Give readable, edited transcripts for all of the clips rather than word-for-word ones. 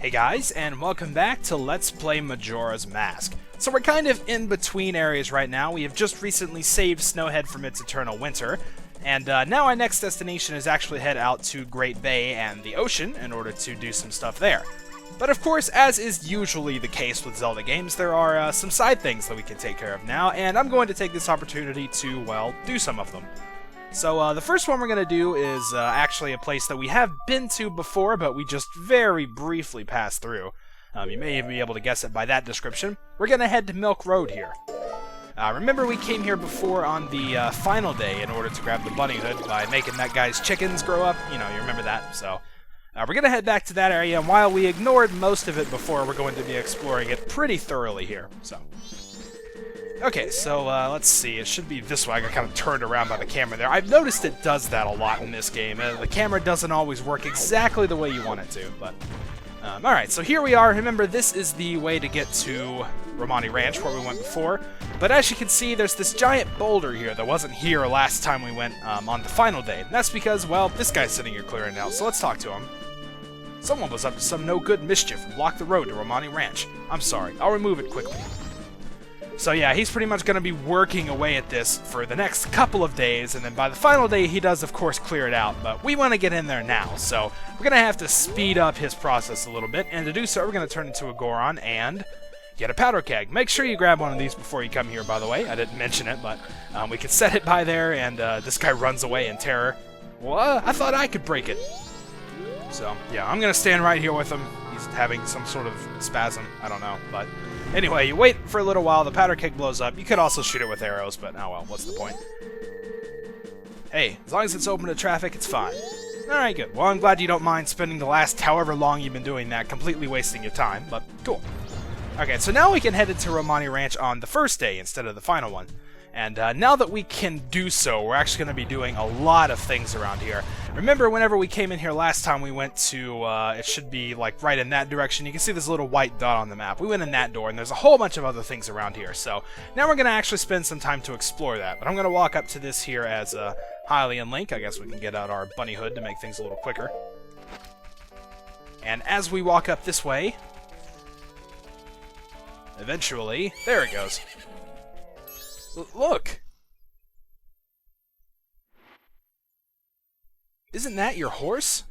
Hey guys, and welcome back to Let's Play Majora's Mask. So we're kind of in between areas right now. We have just recently saved Snowhead from its eternal winter, and now our next destination is actually head out to Great Bay and the ocean in order to do some stuff there. But of course, as is usually the case with Zelda games, there are some side things that we can take care of now, and I'm going to take this opportunity to, well, do some of them. So the first one we're going to do is actually a place that we have been to before, but we just very briefly passed through. You may even be able to guess it by that description. We're going to head to Milk Road here. Remember we came here before on the final day in order to grab the bunny hood by making that guy's chickens grow up? You know, you remember that. So we're going to head back to that area, and while we ignored most of it before, we're going to be exploring it pretty thoroughly here. Okay, so let's see. It should be this way. I got kind of turned around by the camera there. I've noticed it does that a lot in this game. The camera doesn't always work exactly the way you want it to, but... Alright, so here we are. Remember, this is the way to get to Romani Ranch, where we went before. But as you can see, there's this giant boulder here that wasn't here last time we went on the final day. And that's because, well, this guy's sitting here clearing out, so let's talk to him. Someone was up to some no-good mischief and blocked the road to Romani Ranch. I'm sorry. I'll remove it quickly. So yeah, he's pretty much going to be working away at this for the next couple of days, and then by the final day he does of course clear it out, but we want to get in there now, so we're going to have to speed up his process a little bit, and to do so we're going to turn into a Goron and get a powder keg. Make sure you grab one of these before you come here, by the way. I didn't mention it, but we can set it by there, and this guy runs away in terror. Well, I thought I could break it. So yeah, I'm going to stand right here with him. He's having some sort of spasm, I don't know, but... Anyway, you wait for a little while, the powder keg blows up. You could also shoot it with arrows, but oh well, what's the point? Hey, as long as it's open to traffic, it's fine. Alright, good. Well, I'm glad you don't mind spending the last however long you've been doing that completely wasting your time, but cool. Okay, so now we can head into Romani Ranch on the first day instead of the final one. And now that we can do so, we're actually going to be doing a lot of things around here. Remember, whenever we came in here last time, we went to, it should be like right in that direction. You can see this little white dot on the map. We went in that door, and there's a whole bunch of other things around here. So now we're going to actually spend some time to explore that. But I'm going to walk up to this here as Hylia and Link. I guess we can get out our bunny hood to make things a little quicker. And as we walk up this way, eventually, there it goes. Look! Isn't that your horse?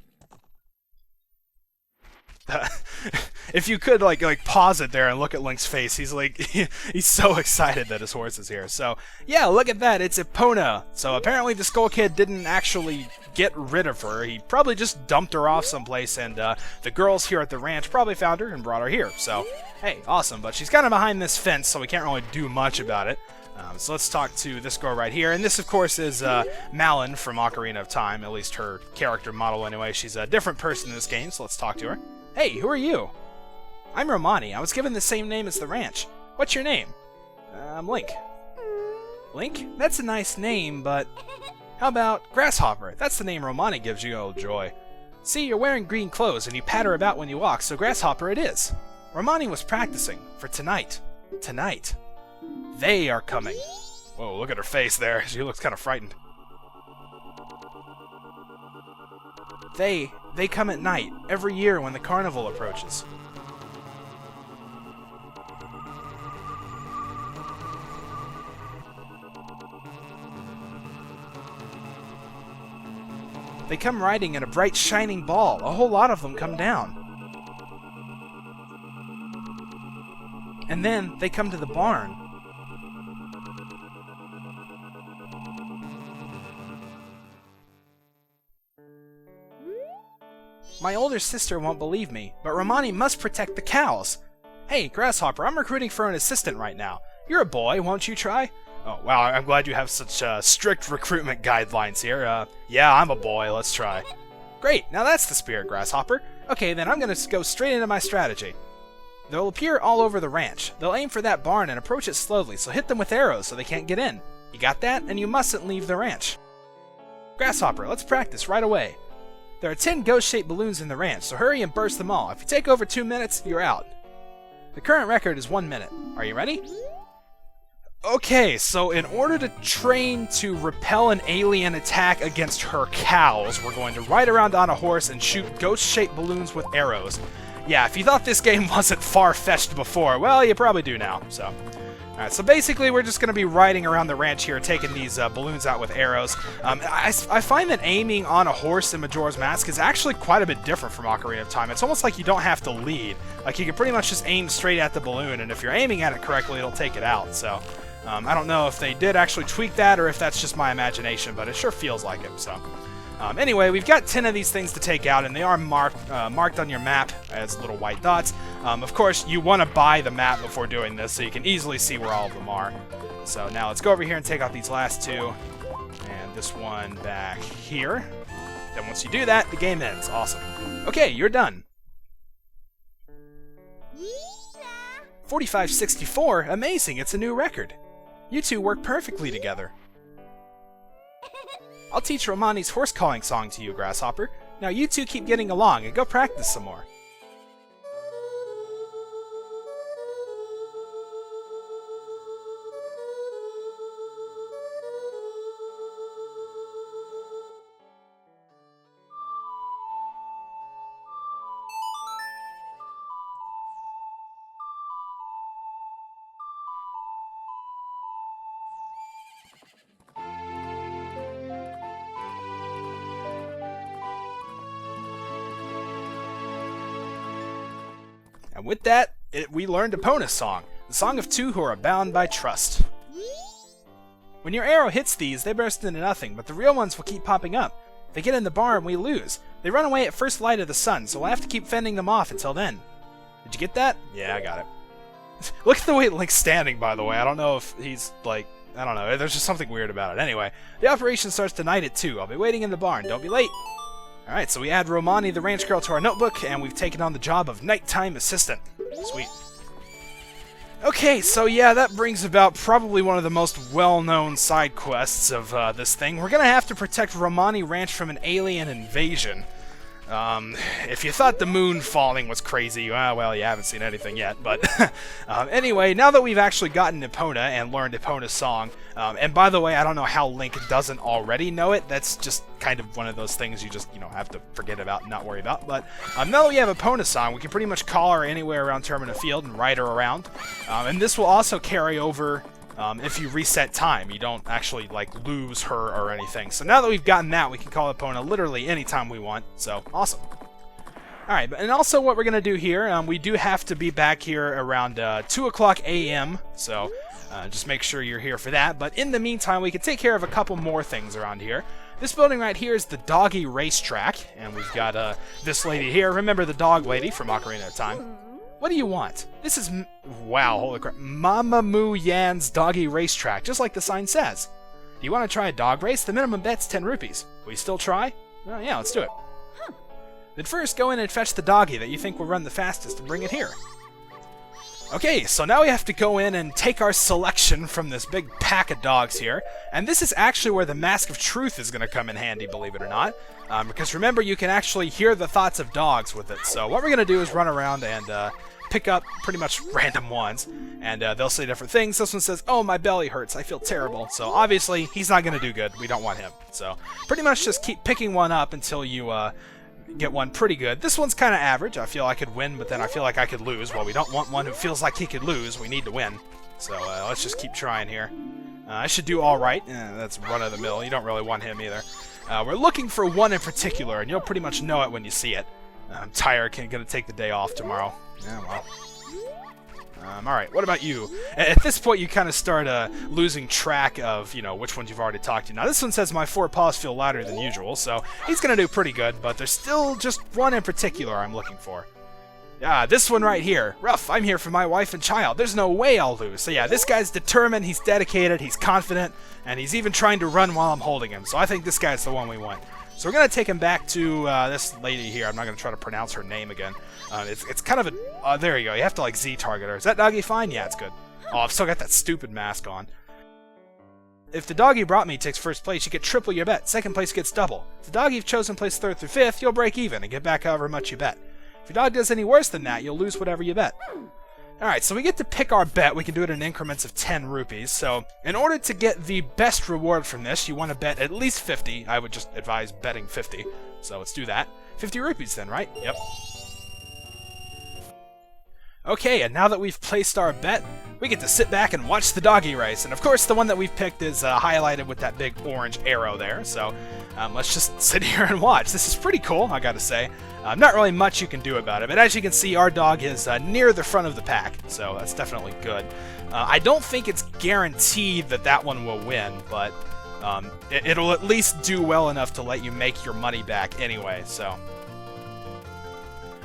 If you could like pause it there and look at Link's face, he's like he's so excited that his horse is here. So yeah, look at that, it's Epona. So apparently the Skull Kid didn't actually get rid of her. He probably just dumped her off someplace, and the girls here at the ranch probably found her and brought her here. So hey, awesome. But she's kind of behind this fence, so we can't really do much about it. So let's talk to this girl right here, and this of course is Malin from Ocarina of Time, at least her character model anyway. She's a different person in this game, so let's talk to her. Hey, who are you? I'm Romani. I was given the same name as the ranch. What's your name? I'm Link. Link? That's a nice name, but how about Grasshopper? That's the name Romani gives you. Oh joy. See, you're wearing green clothes and you patter about when you walk, so Grasshopper it is. Romani was practicing for tonight. Tonight. They are coming. Whoa, look at her face there. She looks kind of frightened. They come at night, every year when the carnival approaches. They come riding in a bright shining ball. A whole lot of them come down. And then they come to the barn. My older sister won't believe me, but Romani must protect the cows. Hey, Grasshopper, I'm recruiting for an assistant right now. You're a boy, won't you try? Oh, wow, I'm glad you have such strict recruitment guidelines here. Yeah, I'm a boy, let's try. Great, now that's the spirit, Grasshopper. Okay, then I'm gonna go straight into my strategy. They'll appear all over the ranch. They'll aim for that barn and approach it slowly, so hit them with arrows so they can't get in. You got that? And you mustn't leave the ranch. Grasshopper, let's practice right away. There are 10 ghost-shaped balloons in the ranch, so hurry and burst them all. If you take over 2 minutes, you're out. The current record is 1 minute. Are you ready? Okay, so in order to train to repel an alien attack against her cows, we're going to ride around on a horse and shoot ghost-shaped balloons with arrows. yeah, if you thought this game wasn't far-fetched before, well, you probably do now, so... Alright, so basically we're just going to be riding around the ranch here, taking these balloons out with arrows. I find that aiming on a horse in Majora's Mask is actually quite a bit different from Ocarina of Time. It's almost like you don't have to lead. Like, you can pretty much just aim straight at the balloon, and if you're aiming at it correctly, it'll take it out. So, I don't know if they did actually tweak that, or if that's just my imagination, but it sure feels like it, so... Anyway, we've got 10 of these things to take out, and they are marked on your map as little white dots. Of course, you want to buy the map before doing this, so you can easily see where all of them are. So now let's go over here and take out these last two, and this one back here. Then once you do that, the game ends. Awesome. Okay, you're done. 4564? Amazing, it's a new record. You two work perfectly together. I'll teach Romani's horse-calling song to you, Grasshopper. Now you two keep getting along and go practice some more. And with that, we learned Epona's song, the song of two who are bound by trust. When your arrow hits these, they burst into nothing, but the real ones will keep popping up. They get in the bar and we lose. They run away at first light of the sun, so we'll have to keep fending them off until then. Did you get that? Yeah, I got it. Look at the way Link's standing, by the way. I don't know if he's, like, I don't know. There's just something weird about it. Anyway, the operation starts tonight at 2. I'll be waiting in the barn. Don't be late. Alright, so we add Romani the ranch girl to our notebook, and we've taken on the job of nighttime assistant. Sweet. Okay, so yeah, that brings about probably one of the most well-known side quests of this thing. We're gonna have to protect Romani Ranch from an alien invasion. If you thought the moon falling was crazy, well, you haven't seen anything yet, but anyway, now that we've actually gotten Epona and learned Epona's song, and by the way, I don't know how Link doesn't already know it. That's just kind of one of those things you just, have to forget about and not worry about. But now that we have Epona's song, we can pretty much call her anywhere around Termina Field and ride her around. And this will also carry over if you reset time. You don't actually, lose her or anything. So now that we've gotten that, we can call Epona literally anytime we want. So, awesome. Alright, and also what we're going to do here, we do have to be back here around 2 o'clock a.m., so just make sure you're here for that. But in the meantime, we can take care of a couple more things around here. This building right here is the Doggy Racetrack, and we've got this lady here. Remember the dog lady from Ocarina of Time. What do you want? This is, wow, holy crap, Mama Moo Yan's Doggy Racetrack, just like the sign says. Do you want to try a dog race? The minimum bet's 10 rupees. Will you still try? Well, yeah, let's do it. Then first, go in and fetch the doggy that you think will run the fastest and bring it here. Okay, so now we have to go in and take our selection from this big pack of dogs here. And this is actually where the Mask of Truth is going to come in handy, believe it or not. Because remember, you can actually hear the thoughts of dogs with it. So what we're going to do is run around and pick up pretty much random ones. And they'll say different things. This one says, oh, my belly hurts. I feel terrible. So obviously, he's not going to do good. We don't want him. So pretty much just keep picking one up until you get one pretty good. This one's kind of average. I feel I could win, but then I feel like I could lose. Well, we don't want one who feels like he could lose. We need to win. So let's just keep trying here. I should do all right. That's run-of-the-mill. You don't really want him either. We're looking for one in particular, and you'll pretty much know it when you see it. I'm tired. Gonna take the day off tomorrow. Yeah, well. Alright, what about you? At this point, you kind of start losing track of, which ones you've already talked to. Now, this one says my 4 paws feel louder than usual, so he's going to do pretty good, but there's still just one in particular I'm looking for. Yeah, this one right here. Ruff, I'm here for my wife and child. There's no way I'll lose. So yeah, this guy's determined, he's dedicated, he's confident, and he's even trying to run while I'm holding him. So I think this guy's the one we want. So we're going to take him back to this lady here. I'm not going to try to pronounce her name again. It's kind of a... there you go. You have to, Z-target her. Is that doggy fine? Yeah, it's good. Oh, I've still got that stupid mask on. If the dog you brought me takes first place, you get triple your bet. Second place gets double. If the dog you've chosen plays 3rd through 5th, you'll break even and get back however much you bet. If your dog does any worse than that, you'll lose whatever you bet. Alright, so we get to pick our bet. We can do it in increments of 10 rupees. So, in order to get the best reward from this, you want to bet at least 50. I would just advise betting 50. So, let's do that. 50 rupees then, right? Yep. Okay, and now that we've placed our bet, we get to sit back and watch the doggy race. And of course, the one that we've picked is highlighted with that big orange arrow there. So let's just sit here and watch. This is pretty cool, I gotta say. Not really much you can do about it, but as you can see, our dog is near the front of the pack, so that's definitely good. I don't think it's guaranteed that that one will win, but it'll at least do well enough to let you make your money back anyway, so...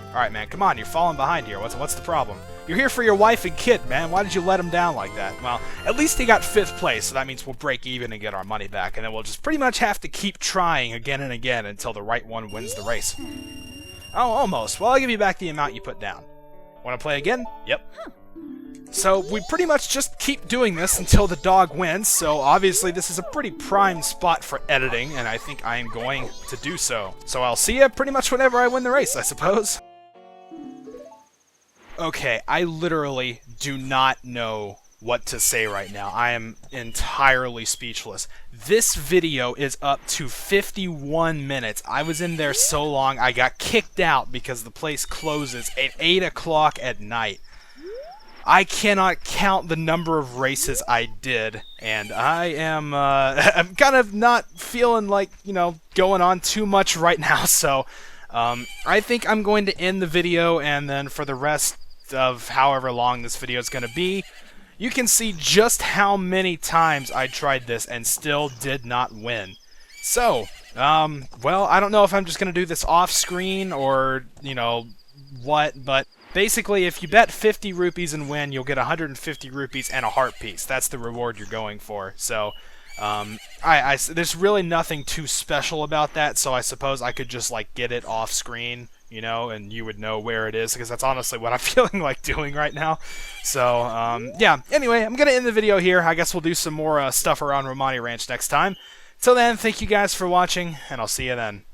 Alright, man, come on, you're falling behind here. What's the problem? You're here for your wife and kid, man. Why did you let him down like that? Well, at least he got 5th place, so that means we'll break even and get our money back, and then we'll just pretty much have to keep trying again and again until the right one wins the race. Oh, almost. Well, I'll give you back the amount you put down. Want to play again? Yep. So we pretty much just keep doing this until the dog wins, so obviously this is a pretty prime spot for editing, and I think I am going to do so. So I'll see you pretty much whenever I win the race, I suppose. Okay, I literally do not know what to say right now. I am entirely speechless. This video is up to 51 minutes. I was in there so long, I got kicked out because the place closes at 8 o'clock at night. I cannot count the number of races I did, and I am I'm kind of not feeling like, you know, going on too much right now, so I think I'm going to end the video, and then for the rest of however long this video is going to be, you can see just how many times I tried this and still did not win. So, well, I don't know if I'm just going to do this off screen or, you know, what, but basically if you bet 50 rupees and win, you'll get 150 rupees and a heart piece. That's the reward you're going for. So, there's really nothing too special about that, so I suppose I could just, like, get it off screen, you know, and you would know where it is, because that's honestly what I'm feeling like doing right now. So, yeah, anyway, I'm going to end the video here. I guess we'll do some more stuff around Romani Ranch next time. Till then, thank you guys for watching, and I'll see you then.